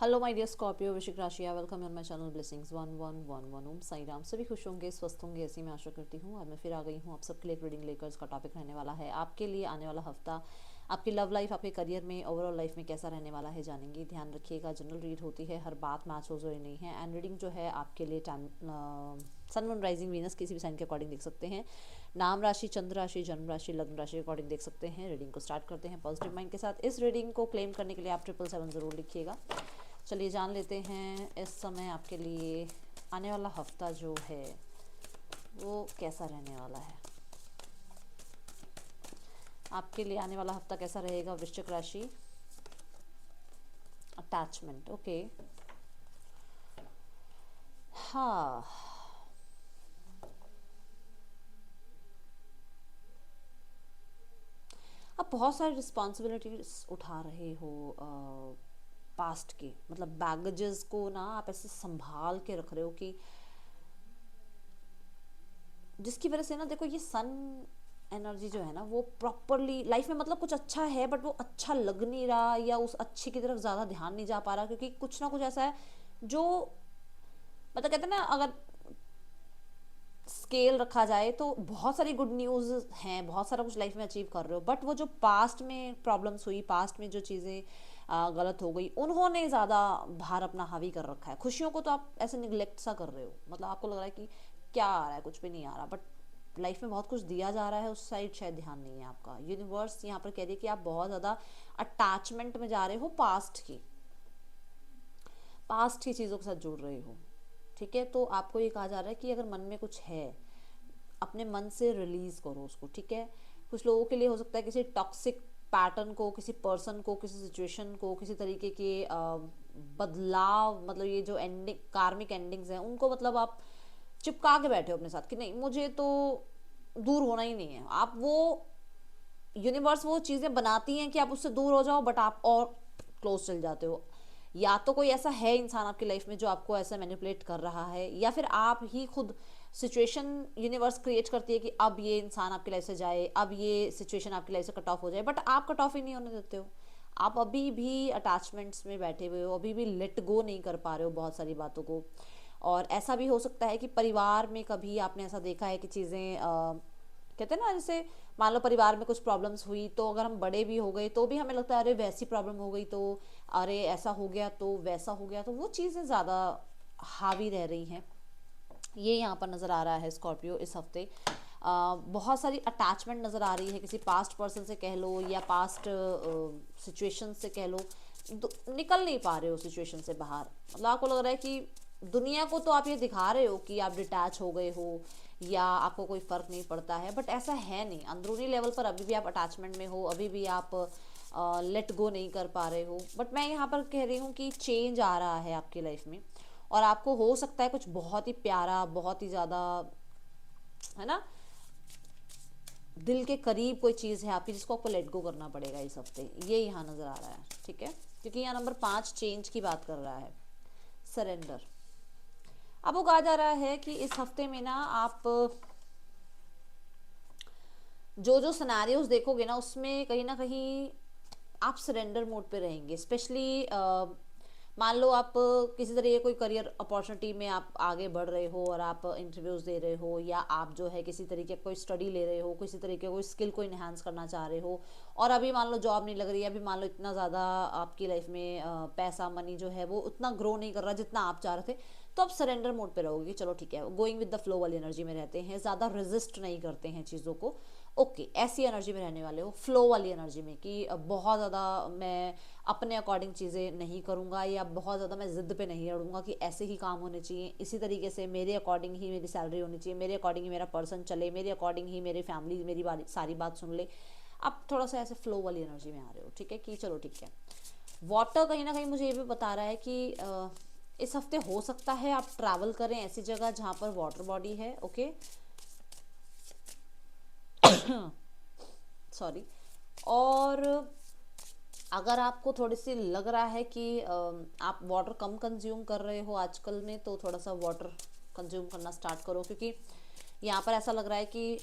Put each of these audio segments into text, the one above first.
Hello my dear Scorpio वृश्चिक राशि, welcome on my channel blessings 1111 ओम साई राम। सभी खुश होंगे, स्वस्थ होंगे, ऐसी मैं आशा करती हूँ। आज मैं फिर आ गई हूँ आप सबके लिए एक रीडिंग लेकर। इसका टॉपिक रहने वाला है आपके लिए आने वाला हफ्ता, आपकी लव लाइफ, आपके करियर में, ओवरऑल लाइफ में कैसा रहने वाला है जानेंगे। ध्यान रखिएगा, जनरल रीड होती है, हर बात मैच हो जो नहीं है। एंड रीडिंग जो है आपके लिए time sun moon rising Venus किसी भी साइन के अकॉर्डिंग देख सकते हैं। नाम राशि, चंद्र राशि, जन्म राशि, लग्न राशि के अकॉर्डिंग देख सकते हैं। रीडिंग को स्टार्ट करते हैं पॉजिटिव माइंड के साथ। इस रीडिंग को क्लेम करने के लिए आप 777 जरूर लिखिएगा। चलिए जान लेते हैं इस समय आपके लिए आने वाला हफ्ता जो है वो कैसा रहने वाला है। आपके लिए आने वाला हफ्ता कैसा रहेगा वृश्चिक राशि। Attachment, okay. हाँ, आप बहुत सारी रिस्पॉन्सिबिलिटीज उठा रहे हो पास्ट के, मतलब बैगेजेस को ना आप ऐसे संभाल के रख रहे हो कि जिसकी वजह से ना देखो ये सन एनर्जी जो है ना वो प्रॉपरली लाइफ में, मतलब कुछ अच्छा है बट वो अच्छा लग नहीं रहा, या उस अच्छे की तरफ ज़्यादा ध्यान नहीं जा पा रहा, क्योंकि कुछ ना कुछ ऐसा है जो, मतलब कहते हैं ना, अगर स्केल रखा जाए तो बहुत सारी गुड न्यूज़ हैं, बहुत सारा कुछ लाइफ में अचीव कर रहे हो, बट वो जो पास्ट में प्रॉब्लम्स हुई, पास्ट में जो चीज़ें गलत हो गई, उन्होंने ज़्यादा भार अपना हावी कर रखा है। खुशियों को तो आप ऐसे निगलेक्ट सा कर रहे हो, मतलब आपको लग रहा है कि क्या आ रहा है, कुछ भी नहीं आ रहा, बट लाइफ में बहुत कुछ दिया जा रहा है, उस साइड शायद ध्यान नहीं है आपका। यूनिवर्स यहाँ पर कह रही है कि आप बहुत ज़्यादा अटैचमेंट में जा रहे हो, पास्ट की चीज़ों के साथ जुड़ रहे हो। ठीक है, तो आपको ये कहा जा रहा है कि अगर मन में कुछ है, अपने मन से रिलीज करो उसको। ठीक है, कुछ लोगों के लिए हो सकता है किसी टॉक्सिक पैटर्न को, किसी पर्सन को, किसी सिचुएशन को, किसी तरीके के बदलाव, मतलब ये जो एंडिंग, कार्मिक एंडिंग्स हैं उनको, मतलब आप चिपका के बैठे हो अपने साथ कि नहीं मुझे तो दूर होना ही नहीं है। आप वो, यूनिवर्स वो चीज़ें बनाती हैं कि आप उससे दूर हो जाओ, बट आप और क्लोज चल जाते हो। या तो कोई ऐसा है इंसान आपकी लाइफ में जो आपको ऐसा मैनिपुलेट कर रहा है, या फिर आप ही खुद सिचुएशन, यूनिवर्स क्रिएट करती है कि अब ये इंसान आपकी लाइफ से जाए, अब ये सिचुएशन आपकी लाइफ से कट ऑफ हो जाए, बट आप कट ऑफ ही नहीं होने देते हो। आप अभी भी अटैचमेंट्स में बैठे हुए हो, अभी भी लेट गो नहीं कर पा रहे हो बहुत सारी बातों को। और ऐसा भी हो सकता है कि परिवार में कभी आपने ऐसा देखा है कि चीज़ें कहते हैं ना, जैसे मान लो परिवार में कुछ प्रॉब्लम्स हुई, तो अगर हम बड़े भी हो गए तो भी हमें लगता है अरे वैसी प्रॉब्लम हो गई तो, अरे ऐसा हो गया तो वैसा हो गया, तो वो चीज़ें ज़्यादा हावी रह रही हैं। ये यहाँ पर नज़र आ रहा है स्कॉर्पियो इस हफ्ते। बहुत सारी अटैचमेंट नज़र आ रही है, किसी पास्ट पर्सन से कह लो या पास्ट सिचुएशन से कह लो। निकल नहीं पा रहे हो सिचुएशन से बाहर, मतलब आपको लग रहा है कि दुनिया को तो आप ये दिखा रहे हो कि आप डिटैच हो गए हो या आपको कोई फ़र्क नहीं पड़ता है, बट ऐसा है नहीं। अंदरूनी लेवल पर अभी भी आप अटैचमेंट में हो, अभी भी आप लेट गो नहीं कर पा रहे हो। बट मैं यहाँ पर कह रही हूँ कि चेंज आ रहा है आपकी लाइफ में, और आपको हो सकता है कुछ बहुत ही प्यारा, बहुत ही ज़्यादा, है ना, दिल के करीब कोई चीज़ है आपकी जिसको आपको लेट गो करना पड़ेगा इस हफ्ते। ये यहाँ नज़र आ रहा है। ठीक है, क्योंकि यहाँ नंबर 5 चेंज की बात कर रहा है, सरेंडर। अब वो कहा जा रहा है कि इस हफ्ते में ना आप जो जो सिनेरियोज देखोगे ना उसमें कहीं ना कहीं आप सरेंडर मोड पे रहेंगे। स्पेशली मान लो आप किसी तरह कोई करियर अपॉर्चुनिटी में आप आगे बढ़ रहे हो और आप इंटरव्यूज़ दे रहे हो, या आप जो है किसी तरीके कोई स्टडी ले रहे हो, किसी तरीके कोई स्किल को इन्हांस करना चाह रहे हो, और अभी मान लो जॉब नहीं लग रही है, अभी मान लो इतना ज़्यादा आपकी लाइफ में पैसा, मनी जो है वो उतना ग्रो नहीं कर रहा जितना आप चाह रहे थे, तो आप सरेंडर मोड पे रहोगे कि चलो ठीक है, गोइंग विद द फ्लो वाली एनर्जी में रहते हैं, ज़्यादा रेजिस्ट नहीं करते हैं चीज़ों को। ओके, ऐसी एनर्जी में रहने वाले हो, फ्लो वाली एनर्जी में, कि बहुत ज़्यादा मैं अपने अकॉर्डिंग चीज़ें नहीं करूँगा, या बहुत ज़्यादा मैं ज़िद पे नहीं अड़ूंगा कि ऐसे ही काम होने चाहिए, इसी तरीके से मेरे अकॉर्डिंग ही मेरी सैलरी होनी चाहिए, मेरे अकॉर्डिंग ही मेरा पर्सन चले, मेरे अकॉर्डिंग ही मेरी फैमिली मेरी सारी बात सुन ले। आप थोड़ा सा ऐसे फ्लो वाली एनर्जी में आ रहे हो। ठीक है, कि चलो ठीक है। वाटर कहीं ना कहीं मुझे ये भी बता रहा है कि इस हफ्ते हो सकता है आप ट्रैवल करें ऐसी जगह जहाँ पर वाटर बॉडी है। Okay, sorry. और अगर आपको थोड़ी सी लग रहा है कि आप वाटर कम कंज्यूम कर रहे हो आजकल में, तो थोड़ा सा वाटर कंज्यूम करना स्टार्ट करो, क्योंकि यहाँ पर ऐसा लग रहा है कि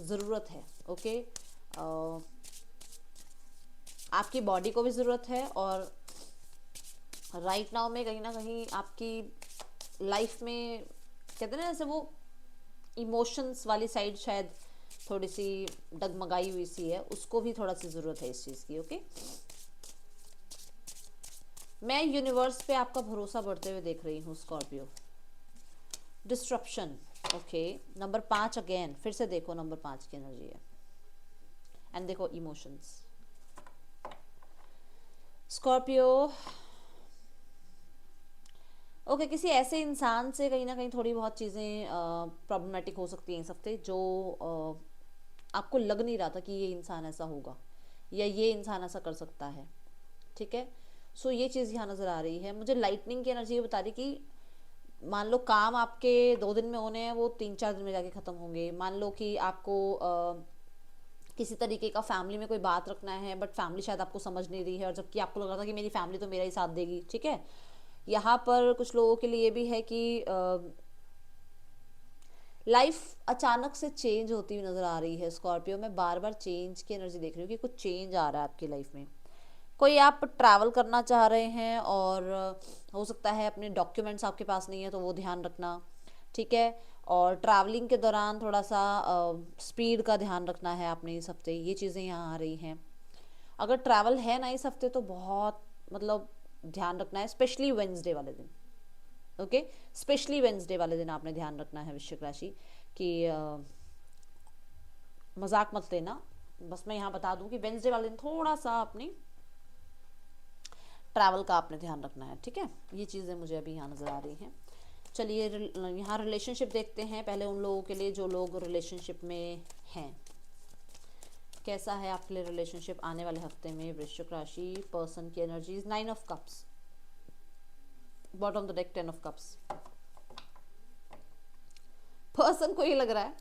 ज़रूरत है। ओके, आपकी बॉडी को भी ज़रूरत है, और राइट नाउ में कहीं ना कहीं आपकी लाइफ में कहते हैं ना जैसे वो इमोशंस वाली साइड शायद थोड़ी सी डगमगाई हुई सी है, उसको भी थोड़ा सी ज़रूरत है इस चीज़ की। ओके, मैं यूनिवर्स पे आपका भरोसा बढ़ते हुए देख रही हूँ Scorpio. Disruption, okay. Number 5 again, फिर से देखो नंबर 5 की एनर्जी है। एंड देखो इमोशंस स्कॉर्पियो। ओके, किसी ऐसे इंसान से कहीं ना कहीं थोड़ी बहुत चीज़ें प्रॉब्लमेटिक हो सकती हैं इस हफ्ते, जो आपको लग नहीं रहा था कि ये इंसान ऐसा होगा या ये इंसान ऐसा कर सकता है। ठीक है, सो ये चीज़ यहाँ नज़र आ रही है मुझे। लाइटनिंग की एनर्जी ये बता रही कि मान लो काम आपके 2 दिन में होने हैं, वो 3-4 दिन में जाके ख़त्म होंगे। मान लो कि आपको किसी तरीके का फैमिली में कोई बात रखना है, बट फैमिली शायद आपको समझ नहीं रही है, और जबकि आपको लग रहा था कि मेरी फैमिली तो मेरा ही साथ देगी। ठीक है, यहाँ पर कुछ लोगों के लिए भी है कि लाइफ अचानक से चेंज होती हुई नज़र आ रही है स्कॉर्पियो। में बार बार चेंज की एनर्जी देख रही हूँ कि कुछ चेंज आ रहा है आपकी लाइफ में। कोई आप ट्रैवल करना चाह रहे हैं और हो सकता है अपने डॉक्यूमेंट्स आपके पास नहीं है, तो वो ध्यान रखना। ठीक है, और ट्रैवलिंग के दौरान थोड़ा सा स्पीड का ध्यान रखना है आपने इस हफ्ते। ये चीज़ें यहाँ आ रही हैं। अगर ट्रैवल है ना इस हफ्ते, तो बहुत मतलब ध्यान रखना है, स्पेशली वेंसडे वाले दिन। ओके, स्पेशली वेंसडे वाले दिन आपने ध्यान रखना है वृश्चिक राशि कि मजाक मत लेना। बस मैं यहाँ बता दूं कि वेंसडे वाले दिन थोड़ा सा अपनी ट्रैवल का आपने ध्यान रखना है। ठीक है, ये चीज़ें मुझे अभी यहाँ नज़र आ रही हैं। चलिए यहाँ रिलेशनशिप देखते हैं पहले उन लोगों के लिए जो लोग रिलेशनशिप में हैं। कैसा है आपके लिए रिलेशनशिप आने वाले हफ्ते में वृश्चिक राशि। पर्सन की energies 9 of cups, bottom of the deck 10 of cups. Person को ये लग रहा है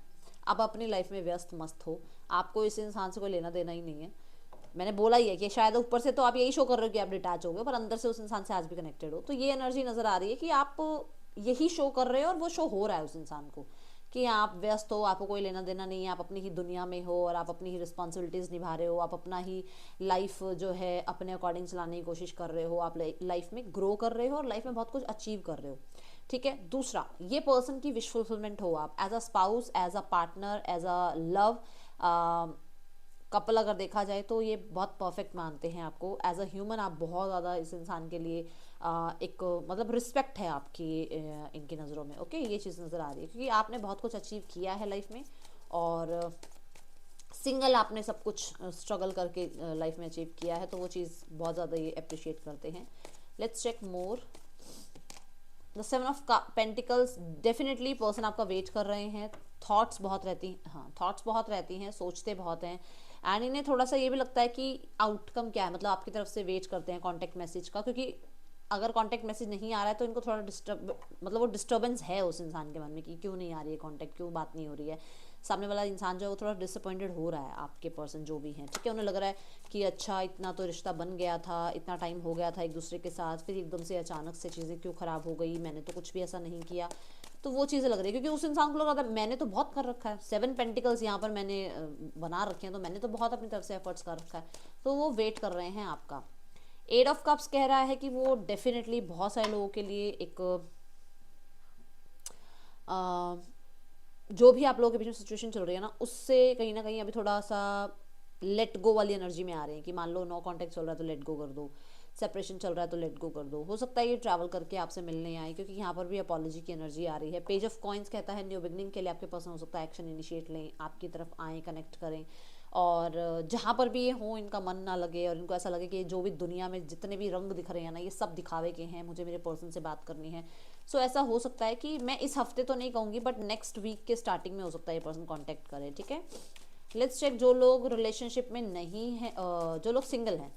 आप अपनी लाइफ में व्यस्त मस्त हो, आपको इस इंसान से कोई लेना देना ही नहीं है। मैंने बोला ही है कि शायद ऊपर से तो आप यही शो कर रहे हो कि आप डिटैच हो गए, पर अंदर से उस इंसान से आज भी कनेक्टेड हो। तो ये एनर्जी नज़र आ रही है कि आप यही शो कर रहे हो और वो शो हो रहा है उस इंसान को कि आप व्यस्त हो, आपको कोई लेना देना नहीं है, आप अपनी ही दुनिया में हो और आप अपनी ही रिस्पॉन्सिबिलिटीज़ निभा रहे हो, आप अपना ही लाइफ जो है अपने अकॉर्डिंग चलाने की कोशिश कर रहे हो, आप लाइफ में ग्रो कर रहे हो और लाइफ में बहुत कुछ अचीव कर रहे हो। ठीक है, दूसरा, ये पर्सन की विश फुलफिलमेंट हो आप as a spouse, as a partner, as a love couple अगर देखा जाए तो ये बहुत परफेक्ट मानते हैं आपको। एज अ ह्यूमन आप बहुत ज़्यादा इस इंसान के लिए एक मतलब रिस्पेक्ट है आपकी इनकी नज़रों में। ओके, ये चीज़ नज़र आ रही है क्योंकि आपने बहुत कुछ अचीव किया है लाइफ में, और सिंगल आपने सब कुछ स्ट्रगल करके लाइफ में अचीव किया है, तो वो चीज़ बहुत ज़्यादा ये अप्रिशिएट करते हैं। Let's check more. The 7 of pentacles, definitely person आपका वेट कर रहे हैं। थॉट्स बहुत रहती हैं, हाँ थॉट्स बहुत रहती हैं, सोचते बहुत हैं, एंड इन्हें थोड़ा सा ये भी लगता है कि आउटकम क्या है, मतलब आपकी तरफ से वेट करते हैं कॉन्टेक्ट मैसेज का, क्योंकि अगर कॉन्टेक्ट मैसेज नहीं आ रहा है तो इनको थोड़ा डिस्टर्ब, मतलब वो डिस्टर्बेंस है उस इंसान के मन में कि क्यों नहीं आ रही है कॉन्टेक्ट, क्यों बात नहीं हो रही है। सामने वाला इंसान जो है वो थोड़ा डिसअपॉइंटेड हो रहा है आपके पर्सन जो भी हैं। ठीक है, उन्हें लग रहा है कि अच्छा इतना तो रिश्ता बन गया था, इतना टाइम हो गया था एक दूसरे के साथ, फिर एकदम से अचानक से चीज़ें क्यों ख़राब हो गई, मैंने तो कुछ भी ऐसा नहीं किया। तो वो चीज़ें लग रही है क्योंकि उस इंसान को लग रहा था मैंने तो बहुत कर रखा है, 7 पेंटिकल्स यहाँ पर मैंने बना रखे हैं, तो मैंने तो बहुत अपनी तरफ से एफर्ट्स कर रखा है, तो वो वेट कर रहे हैं आपका। 8 ऑफ कप्स कह रहा है कि वो डेफिनेटली बहुत सारे लोगों के लिए एक जो भी आप लोगों के बीच में सिचुएशन चल रही है ना, उससे कहीं ना कहीं अभी थोड़ा सा लेट गो वाली एनर्जी में आ रहे हैं कि मान लो नो कांटेक्ट चल रहा है तो लेट गो कर दो, सेपरेशन चल रहा है तो लेट गो कर दो। हो सकता है ये ट्रैवल करके आपसे मिलने आए, क्योंकि यहाँ पर भी अपॉलॉजी की एनर्जी आ रही है। पेज ऑफ कॉइन्स कहता है न्यू बिगनिंग के लिए आपके पर्सन हो सकता है एक्शन इनिशिएट लें, आपकी तरफ आए, कनेक्ट करें, और जहाँ पर भी ये हो इनका मन ना लगे और इनको ऐसा लगे कि जो भी दुनिया में जितने भी रंग दिख रहे हैं ना ये सब दिखावे के हैं, मुझे मेरे पर्सन से बात करनी है। सो ऐसा हो सकता है कि मैं इस हफ्ते तो नहीं कहूँगी, बट नेक्स्ट वीक के स्टार्टिंग में हो सकता है ये पर्सन कॉन्टैक्ट करे। ठीक है, लेट्स चेक जो लोग रिलेशनशिप में नहीं हैं, जो लोग सिंगल हैं,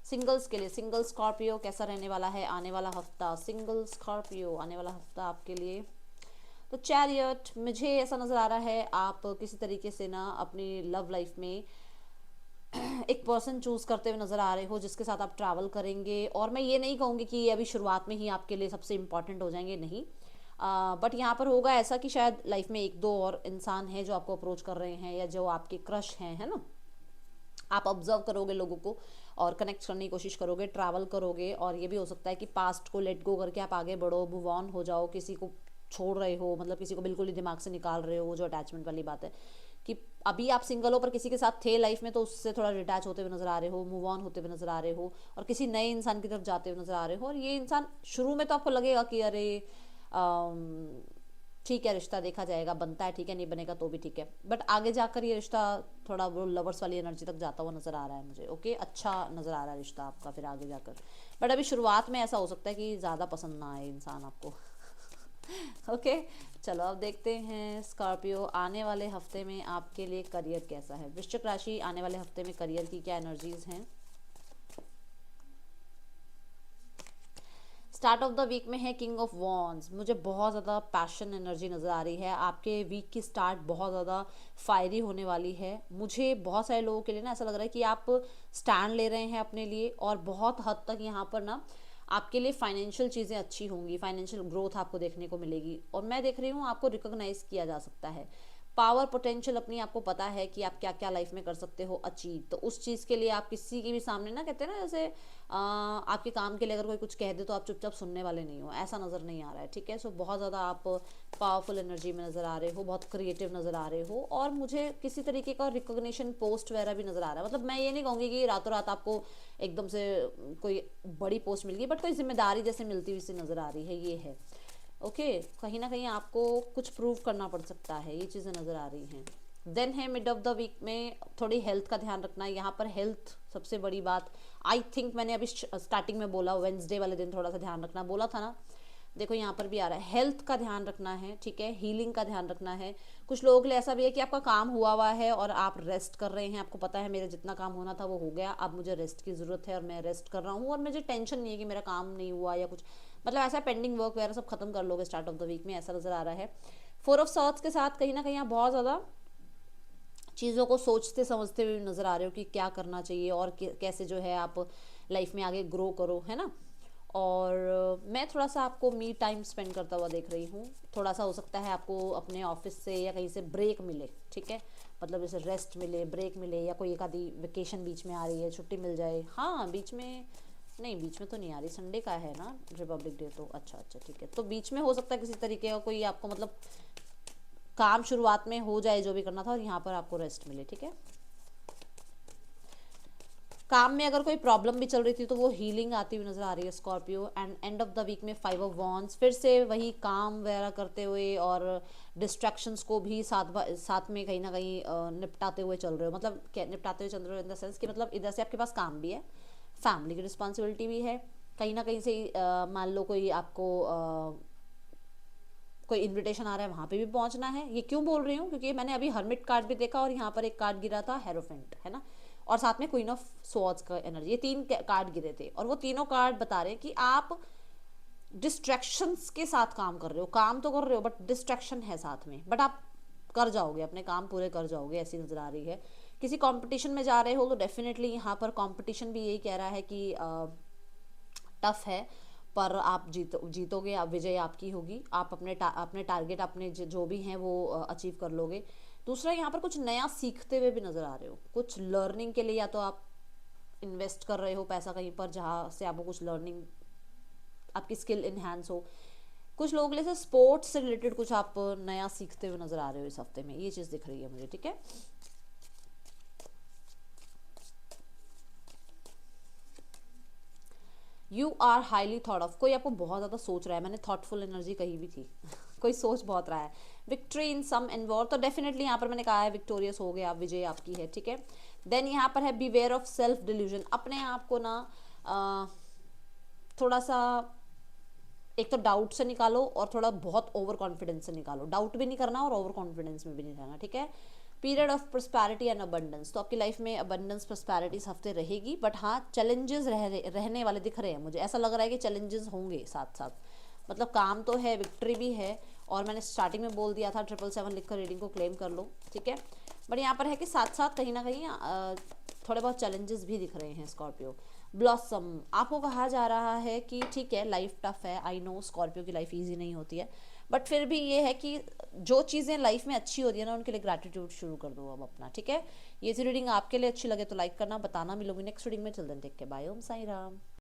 सिंगल्स के लिए, सिंगल स्कॉर्पियो कैसा रहने वाला है आने वाला हफ्ता। सिंगल स्कॉर्पियो आने वाला हफ्ता आपके लिए, तो चैरियट, मुझे ऐसा नज़र आ रहा है आप किसी तरीके से ना अपनी लव लाइफ में एक पर्सन चूज़ करते हुए नज़र आ रहे हो जिसके साथ आप ट्रैवल करेंगे। और मैं ये नहीं कहूँगी कि ये अभी शुरुआत में ही आपके लिए सबसे इम्पॉर्टेंट हो जाएंगे, नहीं, बट यहाँ पर होगा ऐसा कि शायद लाइफ में 1-2 और इंसान हैं जो आपको अप्रोच कर रहे हैं या जो आपके क्रश हैं, है ना। आप ऑब्जर्व करोगे लोगों को और कनेक्ट करने की कोशिश करोगे, ट्रैवल करोगे, और ये भी हो सकता है कि पास्ट को लेट गो करके आप आगे बढ़ो, मूव ऑन हो जाओ, किसी को छोड़ रहे हो, मतलब किसी को बिल्कुल ही दिमाग से निकाल रहे हो, वो जो अटैचमेंट वाली बात है कि अभी आप सिंगल हो पर किसी के साथ थे लाइफ में, तो उससे थोड़ा डिटैच होते हुए नजर आ रहे हो, मूव ऑन होते हुए नजर आ रहे हो, और किसी नए इंसान की तरफ जाते हुए नजर आ रहे हो। और ये इंसान शुरू में तो आपको लगेगा कि अरे ठीक है, रिश्ता देखा जाएगा, बनता है ठीक है, नहीं बनेगा तो भी ठीक है, बट आगे जाकर ये रिश्ता थोड़ा वो लवर्स वाली एनर्जी तक जाता हुआ नजर आ रहा है मुझे। ओके, अच्छा नजर आ रहा है रिश्ता आपका फिर आगे जाकर, बट अभी शुरुआत में ऐसा हो सकता है कि ज़्यादा पसंद ना आए इंसान आपको। ओके, चलो अब देखते हैं स्कॉर्पियो आने वाले हफ्ते में आपके लिए करियर कैसा है। वृश्चिक राशि, आने वाले हफ्ते में करियर की क्या एनर्जीज हैं। स्टार्ट ऑफ द वीक में है किंग ऑफ वॉन्ड्स। मुझे बहुत ज़्यादा पैशन एनर्जी नज़र आ रही है, आपके वीक की स्टार्ट बहुत ज़्यादा फायरी होने वाली है। मुझे बहुत सारे लोगों के लिए ना ऐसा लग रहा है कि आप स्टैंड ले रहे हैं अपने लिए, और बहुत हद तक यहाँ पर ना आपके लिए फाइनेंशियल चीज़ें अच्छी होंगी, फाइनेंशियल ग्रोथ आपको देखने को मिलेगी, और मैं देख रही हूँ आपको रिकॉग्नाइज किया जा सकता है। पावर पोटेंशियल अपनी आपको पता है कि आप क्या क्या लाइफ में कर सकते हो अचीव, तो उस चीज़ के लिए आप किसी के भी सामने ना, कहते हैं ना जैसे आपके काम के लिए अगर कोई कुछ कह दे तो आप चुपचाप सुनने वाले नहीं हो, ऐसा नज़र नहीं आ रहा है। ठीक है, सो बहुत ज़्यादा आप पावरफुल एनर्जी में नज़र आ रहे हो, बहुत क्रिएटिव नज़र आ रहे हो, और मुझे किसी तरीके का रिकॉग्निशन पोस्ट वगैरह भी नज़र आ रहा है। मतलब मैं ये नहीं कहूँगी कि रातों रात आपको एकदम से कोई बड़ी पोस्ट मिल गई, बट कोई जिम्मेदारी जैसे मिलती हुई सी नज़र आ रही है, ये है। ओके, कहीं ना कहीं आपको कुछ प्रूव करना पड़ सकता है, ये चीज़ें नज़र आ रही हैं। देन है मिड ऑफ द वीक में थोड़ी हेल्थ का ध्यान रखना है, यहाँ पर हेल्थ सबसे बड़ी बात। आई थिंक मैंने अभी स्टार्टिंग में बोला, वेंसडे वाले दिन थोड़ा सा ध्यान रखना बोला था ना, देखो यहाँ पर भी आ रहा है, हेल्थ का ध्यान रखना है। ठीक है, हीलिंग का ध्यान रखना है। कुछ लोगों के लिए ऐसा भी है कि आपका काम हुआ है और आप रेस्ट कर रहे हैं, आपको पता है मेरा जितना काम होना था वो हो गया, अब मुझे रेस्ट की ज़रूरत है और मैं रेस्ट कर रहा हूँ, और मुझे टेंशन नहीं है कि मेरा काम नहीं हुआ या कुछ, मतलब ऐसा पेंडिंग वर्क वगैरह सब खत्म कर लोगे स्टार्ट ऑफ द वीक में, ऐसा नज़र आ रहा है। 4 ऑफ सॉर्ड्स के साथ कहीं ना कहीं आप बहुत ज़्यादा चीज़ों को सोचते समझते हुए नज़र आ रहे हो कि क्या करना चाहिए और कैसे जो है आप लाइफ में आगे ग्रो करो, है ना। और मैं थोड़ा सा आपको मी टाइम स्पेंड करता हुआ देख रही हूँ। थोड़ा सा हो सकता है आपको अपने ऑफिस से या कहीं से ब्रेक मिले, ठीक है, मतलब जैसे रेस्ट मिले, ब्रेक मिले, या कोई एक आधी वेकेशन बीच में आ रही है, छुट्टी मिल जाए। हाँ, बीच में नहीं, बीच में तो नहीं आ रही, संडे का है ना रिपब्लिक डे, तो अच्छा अच्छा ठीक है, तो बीच में हो सकता है किसी तरीके का कोई आपको मतलब काम शुरुआत में हो जाए जो भी करना था, और यहाँ पर आपको रेस्ट मिले। ठीक है, काम में अगर कोई प्रॉब्लम भी चल रही थी तो वो हीलिंग आती हुई नजर आ रही है Scorpio. And end of the week में 5 ऑफ वॉन्ड्स, फिर से वही काम वगैरह करते हुए और डिस्ट्रैक्शंस को भी साथ में कहीं ना कहीं निपटाते हुए चल रहे हो। मतलब क्या निपटाते हुए चल रहे हो इन द सेंस कि मतलब इधर से आपके पास काम भी है, फैमिली की रिस्पॉन्सिबिलिटी भी है, कहीं ना कहीं से मान लो कोई आपको कोई इनविटेशन आ रहा है, वहाँ पे भी पहुँचना है। ये क्यों बोल रही हूँ, क्योंकि मैंने अभी हर्मिट कार्ड भी देखा और यहाँ पर एक कार्ड गिरा था हेरोफेंट, है ना, और साथ में क्वीन ऑफ स्वॉर्ड्स का एनर्जी, ये 3 कार्ड गिरे थे, और वो तीनों कार्ड बता रहे हैं कि आप डिस्ट्रैक्शंस के साथ काम कर रहे हो, काम तो कर रहे हो बट डिस्ट्रैक्शन है साथ में, बट आप कर जाओगे, अपने काम पूरे कर जाओगे, ऐसी नज़र आ रही है। किसी कंपटीशन में जा रहे हो तो डेफिनेटली यहाँ पर कंपटीशन भी यही कह रहा है कि टफ है, पर आप जीतोगे, आप विजय आपकी होगी, आप अपने टारगेट अपने जो भी हैं वो अचीव कर लोगे। दूसरा, यहाँ पर कुछ नया सीखते हुए भी नज़र आ रहे हो, कुछ लर्निंग के लिए या तो आप इन्वेस्ट कर रहे हो पैसा कहीं पर जहाँ से आपको कुछ लर्निंग, आपकी स्किल इन्हांस हो। कुछ लोगों के लिए स्पोर्ट्स से रिलेटेड कुछ आप नया सीखते हुए नज़र आ रहे हो इस हफ्ते में, ये चीज़ दिख रही है मुझे। ठीक है, you are highly thought of, कोई आपको बहुत ज़्यादा सोच रहा है, मैंने थॉटफुल एनर्जी कही भी थी। कोई सोच बहुत रहा है। विक्ट्री इन सम एनवॉर, तो डेफिनेटली यहाँ पर मैंने कहा है विक्टोरियस हो गए आप, विजय आपकी है। ठीक है, देन यहाँ पर है बीवेयर ऑफ सेल्फ डिल्यूजन, अपने आप को ना थोड़ा सा एक तो डाउट से निकालो और थोड़ा बहुत ओवर कॉन्फिडेंस से निकालो, डाउट भी नहीं करना और ओवर कॉन्फिडेंस में भी नहीं रहना। ठीक है, period of prosperity and abundance, तो आपकी लाइफ में अबंडेंस प्रॉस्पेरिटी इस हफ्ते रहेगी, बट हाँ चैलेंजेस रहने वाले दिख रहे हैं मुझे, ऐसा लग रहा है कि चैलेंजेस होंगे साथ साथ, मतलब काम तो है, विक्ट्री भी है, और मैंने स्टार्टिंग में बोल दिया था 777 लिखकर रीडिंग को क्लेम कर लो। ठीक है, बट यहाँ पर है कि साथ साथ कहीं ना कहीं थोड़े बहुत चैलेंजेस भी दिख रहे हैं स्कॉर्पियो। ब्लॉसम, आपको कहा जा रहा है कि ठीक है लाइफ टफ है, आई नो स्कॉर्पियो की लाइफ इजी नहीं होती है, बट फिर भी ये है कि जो चीज़ें लाइफ में अच्छी हो रही है ना, उनके लिए ग्रैटिट्यूड शुरू कर दो अब अपना, ठीक है। ये सी रीडिंग आपके लिए अच्छी लगे तो लाइक करना, बताना। मिलूंगी नेक्स्ट रीडिंग में। चिल्ड्रन टेक के बाय। ओम साई राम।